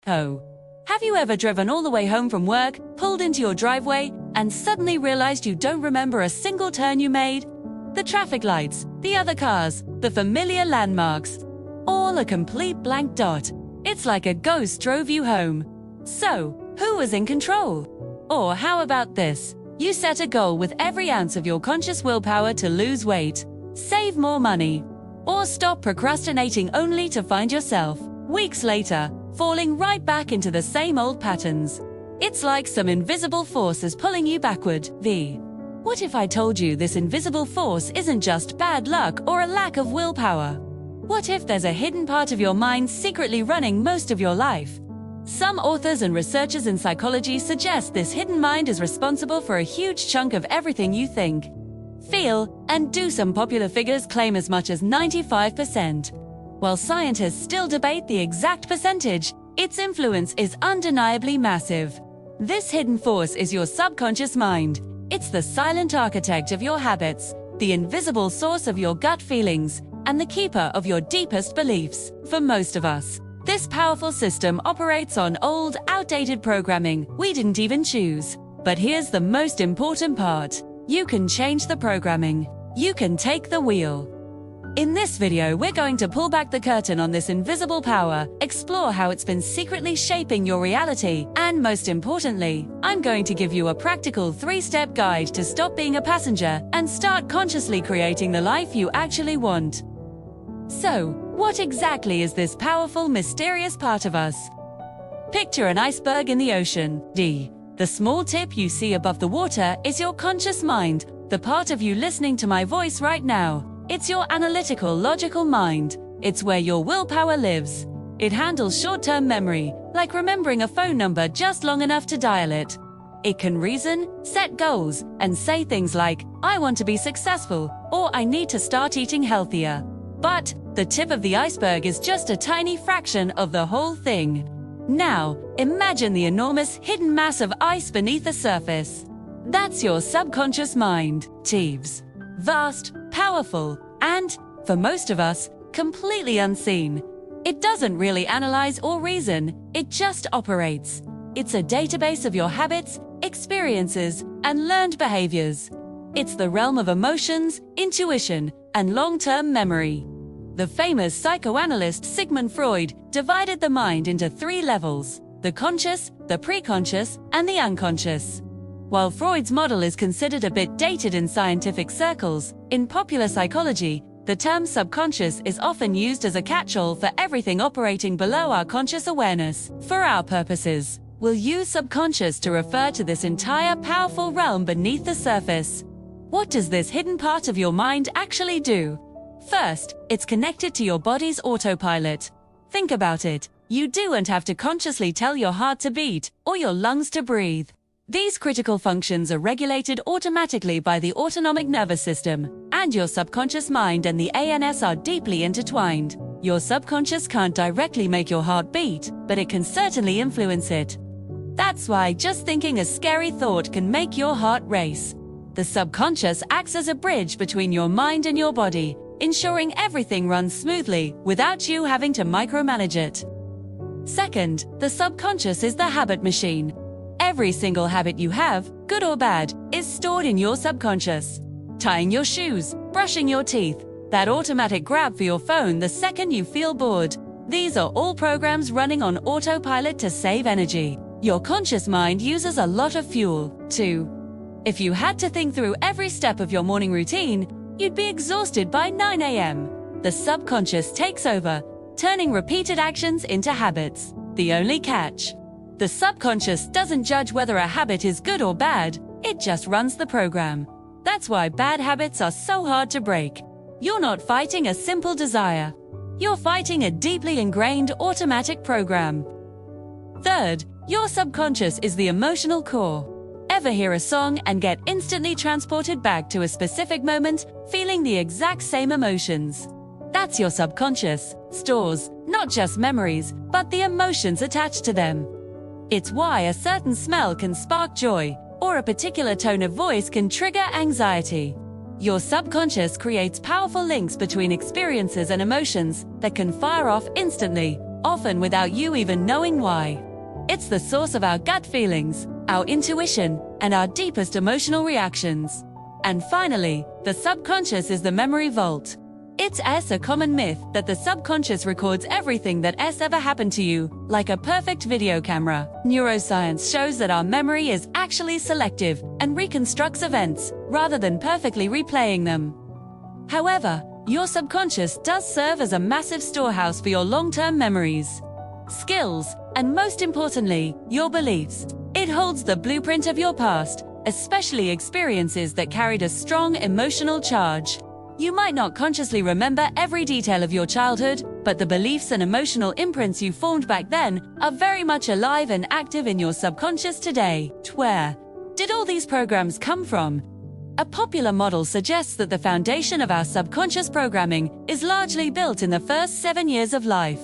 Oh. Have you ever driven all the way home from work, pulled into your driveway, and suddenly realized you don't remember a single turn you made? The traffic lights, the other cars, the familiar landmarks. All a complete blank dot. It's like a ghost drove you home. So, who was in control? Or how about this? You set a goal with every ounce of your conscious willpower to lose weight, save more money, or stop procrastinating only to find yourself, weeks later, falling right back into the same old patterns. It's like some invisible force is pulling you backward. What if I told you this invisible force isn't just bad luck or a lack of willpower? What if there's a hidden part of your mind secretly running most of your life? Some authors and researchers in psychology suggest this hidden mind is responsible for a huge chunk of everything you think, feel, and do. Some popular figures claim as much as 95%. While scientists still debate the exact percentage, its influence is undeniably massive. This hidden force is your subconscious mind. It's the silent architect of your habits, the invisible source of your gut feelings, and the keeper of your deepest beliefs. For most of us, this powerful system operates on old, outdated programming we didn't even choose. But here's the most important part. You can change the programming. You can take the wheel. In this video, we're going to pull back the curtain on this invisible power, explore how it's been secretly shaping your reality, and most importantly, I'm going to give you a practical 3-step guide to stop being a passenger and start consciously creating the life you actually want. So, what exactly is this powerful, mysterious part of us? Picture an iceberg in the ocean. The small tip you see above the water is your conscious mind, the part of you listening to my voice right now. It's your analytical, logical mind. It's where your willpower lives. It handles short-term memory, like remembering a phone number just long enough to dial it. It can reason, set goals, and say things like, I want to be successful, or I need to start eating healthier. But the tip of the iceberg is just a tiny fraction of the whole thing. Now, imagine the enormous hidden mass of ice beneath the surface. That's your subconscious mind, Teves. Vast, powerful, and, for most of us, completely unseen. It doesn't really analyze or reason, it just operates. It's a database of your habits, experiences, and learned behaviors. It's the realm of emotions, intuition, and long-term memory. The famous psychoanalyst Sigmund Freud divided the mind into 3 levels: the conscious, the preconscious, and the unconscious. While Freud's model is considered a bit dated in scientific circles, in popular psychology, the term subconscious is often used as a catch-all for everything operating below our conscious awareness. For our purposes, we'll use subconscious to refer to this entire powerful realm beneath the surface. What does this hidden part of your mind actually do? First, it's connected to your body's autopilot. Think about it. You don't have to consciously tell your heart to beat or your lungs to breathe. These critical functions are regulated automatically by the autonomic nervous system, and your subconscious mind and the ANS are deeply intertwined. Your subconscious can't directly make your heart beat, but it can certainly influence it. That's why just thinking a scary thought can make your heart race. The subconscious acts as a bridge between your mind and your body, ensuring everything runs smoothly without you having to micromanage it. Second, the subconscious is the habit machine. Every single habit you have, good or bad, is stored in your subconscious. Tying your shoes, brushing your teeth, that automatic grab for your phone the second you feel bored. These are all programs running on autopilot to save energy. Your conscious mind uses a lot of fuel, too. If you had to think through every step of your morning routine, you'd be exhausted by 9 a.m. The subconscious takes over, turning repeated actions into habits. The only catch: the subconscious doesn't judge whether a habit is good or bad, it just runs the program. That's why bad habits are so hard to break. You're not fighting a simple desire. You're fighting a deeply ingrained automatic program. Third, your subconscious is the emotional core. Ever hear a song and get instantly transported back to a specific moment, feeling the exact same emotions? That's your subconscious. Stores not just memories, but the emotions attached to them. It's why a certain smell can spark joy, or a particular tone of voice can trigger anxiety. Your subconscious creates powerful links between experiences and emotions that can fire off instantly, often without you even knowing why. It's the source of our gut feelings, our intuition, and our deepest emotional reactions. And finally, the subconscious is the memory vault. It's a common myth that the subconscious records everything that ever happened to you, like a perfect video camera. Neuroscience shows that our memory is actually selective and reconstructs events, rather than perfectly replaying them. However, your subconscious does serve as a massive storehouse for your long-term memories, skills, and most importantly, your beliefs. It holds the blueprint of your past, especially experiences that carried a strong emotional charge. You might not consciously remember every detail of your childhood, but the beliefs and emotional imprints you formed back then are very much alive and active in your subconscious today. Where did all these programs come from? A popular model suggests that the foundation of our subconscious programming is largely built in the first 7 years of life.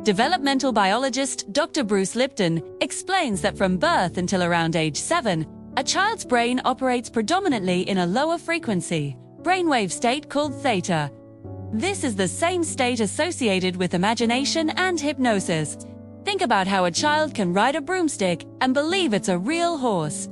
Developmental biologist Dr. Bruce Lipton explains that from birth until around age 7, a child's brain operates predominantly in a lower frequency brainwave state called theta. This is the same state associated with imagination and hypnosis. Think about how a child can ride a broomstick and believe it's a real horse.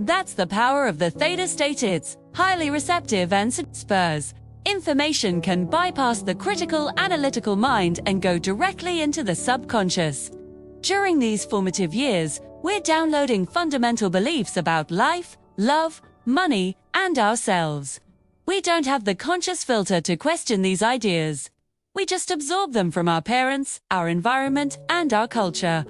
That's the power of the theta state. It's highly receptive and spurs. Information can bypass the critical, analytical mind and go directly into the subconscious. During these formative years, we're downloading fundamental beliefs about life, love, money, and ourselves. We don't have the conscious filter to question these ideas. We just absorb them from our parents, our environment, and our culture.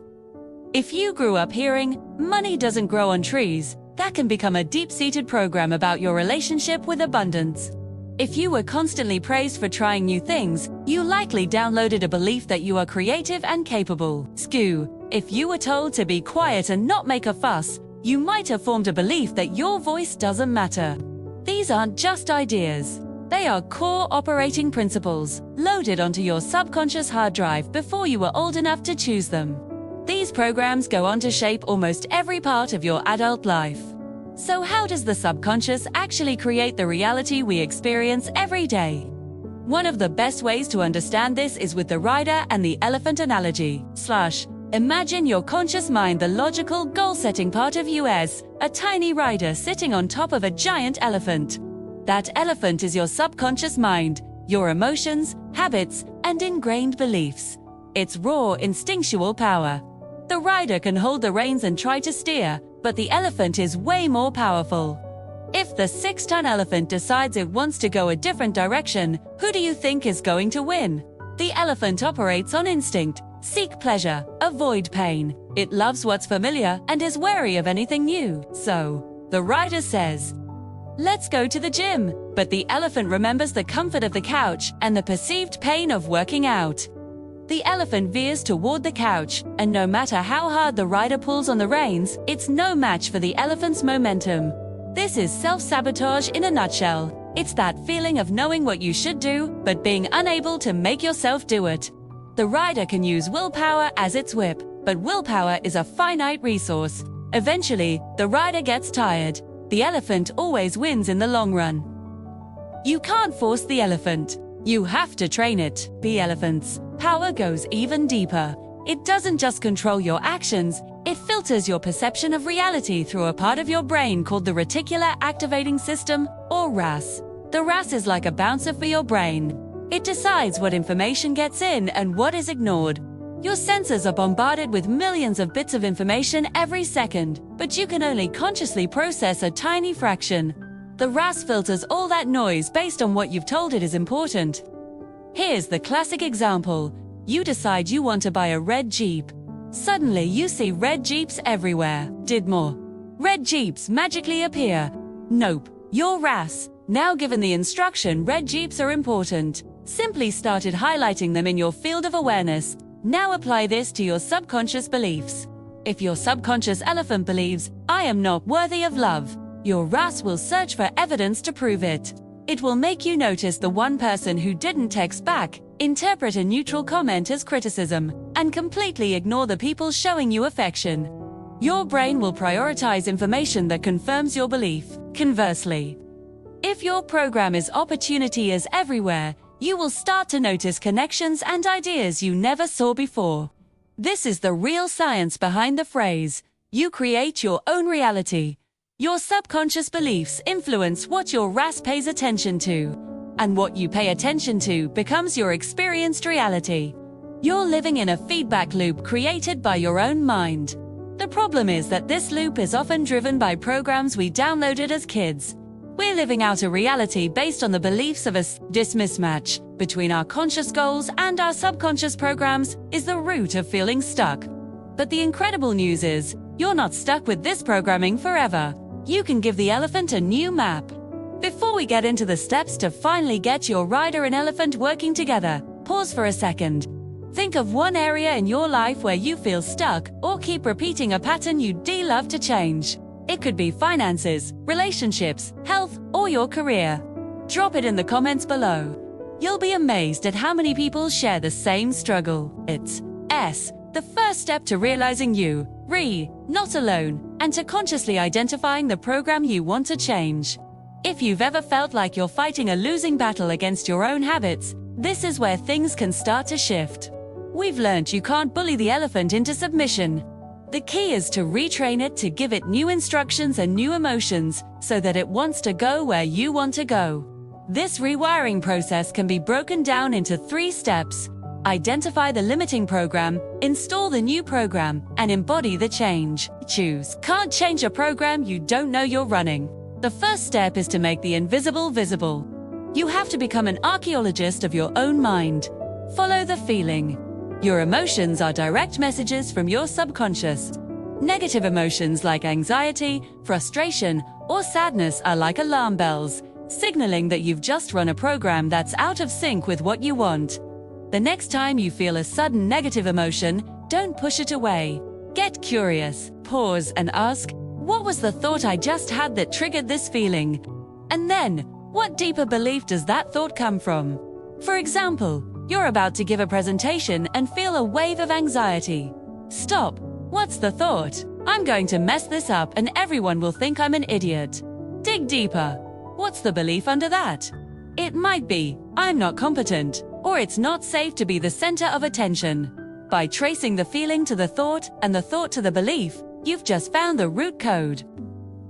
If you grew up hearing, "Money doesn't grow on trees," that can become a deep-seated program about your relationship with abundance. If you were constantly praised for trying new things, you likely downloaded a belief that you are creative and capable. If you were told to be quiet and not make a fuss, you might have formed a belief that your voice doesn't matter. These aren't just ideas. They are core operating principles, loaded onto your subconscious hard drive before you were old enough to choose them. These programs go on to shape almost every part of your adult life. So how does the subconscious actually create the reality we experience every day? One of the best ways to understand this is with the rider and the elephant analogy. Imagine your conscious mind, the logical, goal-setting part of you, as a tiny rider sitting on top of a giant elephant. That elephant is your subconscious mind, your emotions, habits, and ingrained beliefs. It's raw, instinctual power. The rider can hold the reins and try to steer, but the elephant is way more powerful. If the 6-ton elephant decides it wants to go a different direction, who do you think is going to win? The elephant operates on instinct. Seek pleasure, avoid pain. It loves what's familiar and is wary of anything new. So, the rider says, "Let's go to the gym." But the elephant remembers the comfort of the couch and the perceived pain of working out. The elephant veers toward the couch, and no matter how hard the rider pulls on the reins, it's no match for the elephant's momentum. This is self-sabotage in a nutshell. It's that feeling of knowing what you should do, but being unable to make yourself do it. The rider can use willpower as its whip, but willpower is a finite resource. Eventually, the rider gets tired. The elephant always wins in the long run. You can't force the elephant. You have to train it. The elephant's power goes even deeper. It doesn't just control your actions, it filters your perception of reality through a part of your brain called the reticular activating system, or RAS. The RAS is like a bouncer for your brain. It decides what information gets in and what is ignored. Your senses are bombarded with millions of bits of information every second, but you can only consciously process a tiny fraction. The RAS filters all that noise based on what you've told it is important. Here's the classic example. You decide you want to buy a red Jeep. Suddenly you see red Jeeps everywhere. Did more red Jeeps magically appear? Nope. Your RAS, now given the instruction red Jeeps are important, simply started highlighting them in your field of awareness. Now apply this to your subconscious beliefs. If your subconscious elephant believes, "I am not worthy of love," your RAS will search for evidence to prove it. It will make you notice the one person who didn't text back, interpret a neutral comment as criticism, and completely ignore the people showing you affection. Your brain will prioritize information that confirms your belief. Conversely, if your program is opportunity is everywhere, you will start to notice connections and ideas you never saw before. This is the real science behind the phrase, you create your own reality. Your subconscious beliefs influence what your RAS pays attention to, and what you pay attention to becomes your experienced reality. You're living in a feedback loop created by your own mind. The problem is that this loop is often driven by programs we downloaded as kids. We're living out a reality based on the beliefs of us. This mismatch between our conscious goals and our subconscious programs is the root of feeling stuck. But the incredible news is, you're not stuck with this programming forever. You can give the elephant a new map. Before we get into the steps to finally get your rider and elephant working together, pause for a second. Think of one area in your life where you feel stuck or keep repeating a pattern you'd love to change. It could be finances, relationships, health, or your career. Drop it in the comments below. You'll be amazed at how many people share the same struggle. It's the first step to realizing not alone, and to consciously identifying the program you want to change. If you've ever felt like you're fighting a losing battle against your own habits, this is where things can start to shift. We've learned you can't bully the elephant into submission. The key is to retrain it to give it new instructions and new emotions so that it wants to go where you want to go. This rewiring process can be broken down into 3 steps. Identify the limiting program, install the new program, and embody the change. Choose. Can't change a program you don't know you're running. The first step is to make the invisible visible. You have to become an archaeologist of your own mind. Follow the feeling. Your emotions are direct messages from your subconscious. Negative emotions like anxiety, frustration, or sadness are like alarm bells, signaling that you've just run a program that's out of sync with what you want. The next time you feel a sudden negative emotion, don't push it away. Get curious, pause, and ask, what was the thought I just had that triggered this feeling? And then, what deeper belief does that thought come from? For example, you're about to give a presentation and feel a wave of anxiety. Stop. What's the thought? I'm going to mess this up and everyone will think I'm an idiot. Dig deeper. What's the belief under that? It might be, I'm not competent, or it's not safe to be the center of attention. By tracing the feeling to the thought and the thought to the belief, you've just found the root code.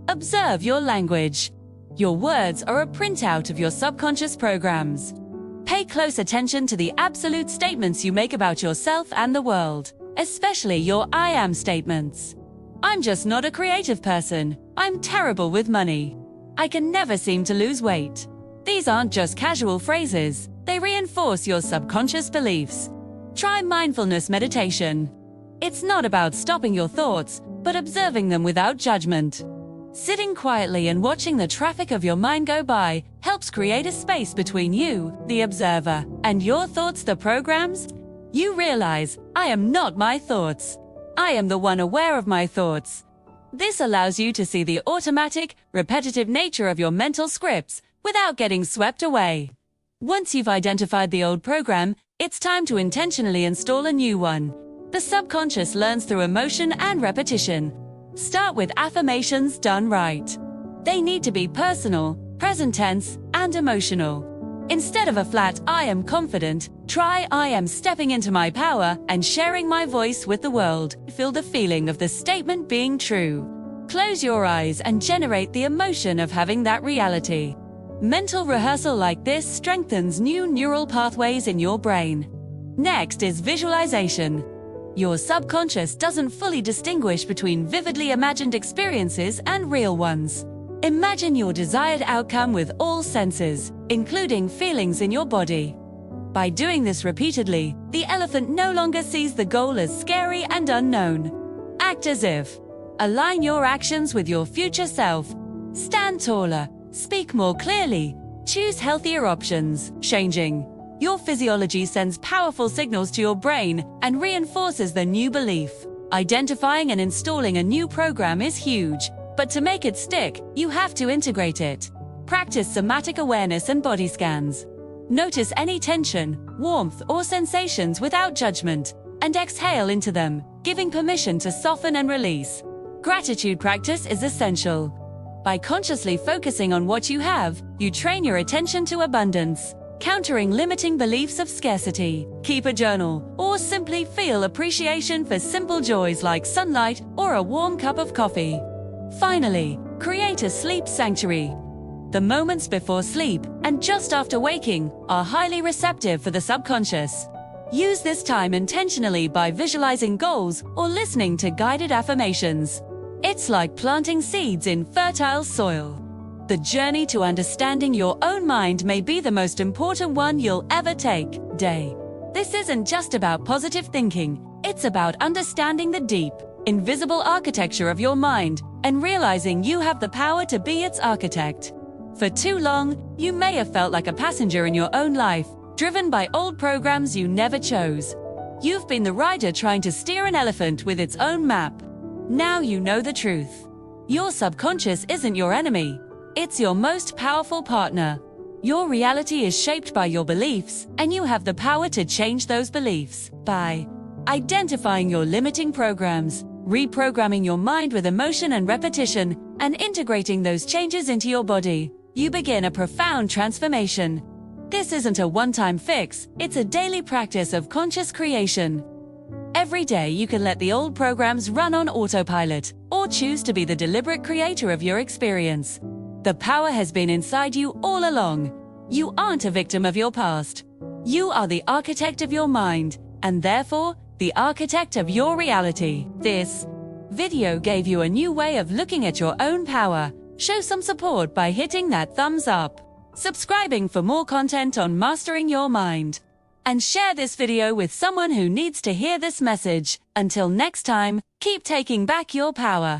Observe your language. Your words are a printout of your subconscious programs. Pay close attention to the absolute statements you make about yourself and the world, especially your I am statements. I'm just not a creative person. I'm terrible with money. I can never seem to lose weight. These aren't just casual phrases. They reinforce your subconscious beliefs. Try mindfulness meditation. It's not about stopping your thoughts, but observing them without judgment. Sitting quietly and watching the traffic of your mind go by helps create a space between you, the observer, and your thoughts, the programs. You realize, I am not my thoughts. I am the one aware of my thoughts. This allows you to see the automatic, repetitive nature of your mental scripts without getting swept away. Once you've identified the old program, it's time to intentionally install a new one. The subconscious learns through emotion and repetition. Start with affirmations done right. They need to be personal, present tense, and emotional. Instead of a flat, I am confident, try I am stepping into my power and sharing my voice with the world. Feel the feeling of the statement being true. Close your eyes and generate the emotion of having that reality. Mental rehearsal like this strengthens new neural pathways in your brain. Next is visualization. Your subconscious doesn't fully distinguish between vividly imagined experiences and real ones. Imagine your desired outcome with all senses, including feelings in your body. By doing this repeatedly, the elephant no longer sees the goal as scary and unknown. Act as if. Align your actions with your future self. Stand taller. Speak more clearly. Choose healthier options. Changing. Your physiology sends powerful signals to your brain and reinforces the new belief. Identifying and installing a new program is huge, but to make it stick, you have to integrate it. Practice somatic awareness and body scans. Notice any tension, warmth, or sensations without judgment, and exhale into them, giving permission to soften and release. Gratitude practice is essential. By consciously focusing on what you have, you train your attention to abundance. countering limiting beliefs of scarcity. Keep a journal, or simply feel appreciation for simple joys like sunlight or a warm cup of coffee. Finally, create a sleep sanctuary. The moments before sleep and just after waking are highly receptive for the subconscious. Use this time intentionally by visualizing goals or listening to guided affirmations. It's like planting seeds in fertile soil. The journey to understanding your own mind may be the most important one you'll ever take. This isn't just about positive thinking, it's about understanding the deep, invisible architecture of your mind and realizing you have the power to be its architect. For too long, you may have felt like a passenger in your own life, driven by old programs you never chose. You've been the rider trying to steer an elephant with its own map. Now you know the truth. Your subconscious isn't your enemy. It's your most powerful partner. Your reality is shaped by your beliefs, and you have the power to change those beliefs by identifying your limiting programs, reprogramming your mind with emotion and repetition, and integrating those changes into your body. You begin a profound transformation. This isn't a one-time fix, it's a daily practice of conscious creation. Every day you can let the old programs run on autopilot, or choose to be the deliberate creator of your experience. The power has been inside you all along. You aren't a victim of your past. You are the architect of your mind, and therefore, the architect of your reality. This video gave you a new way of looking at your own power. Show some support by hitting that thumbs up, subscribing for more content on mastering your mind, and share this video with someone who needs to hear this message. Until next time, keep taking back your power.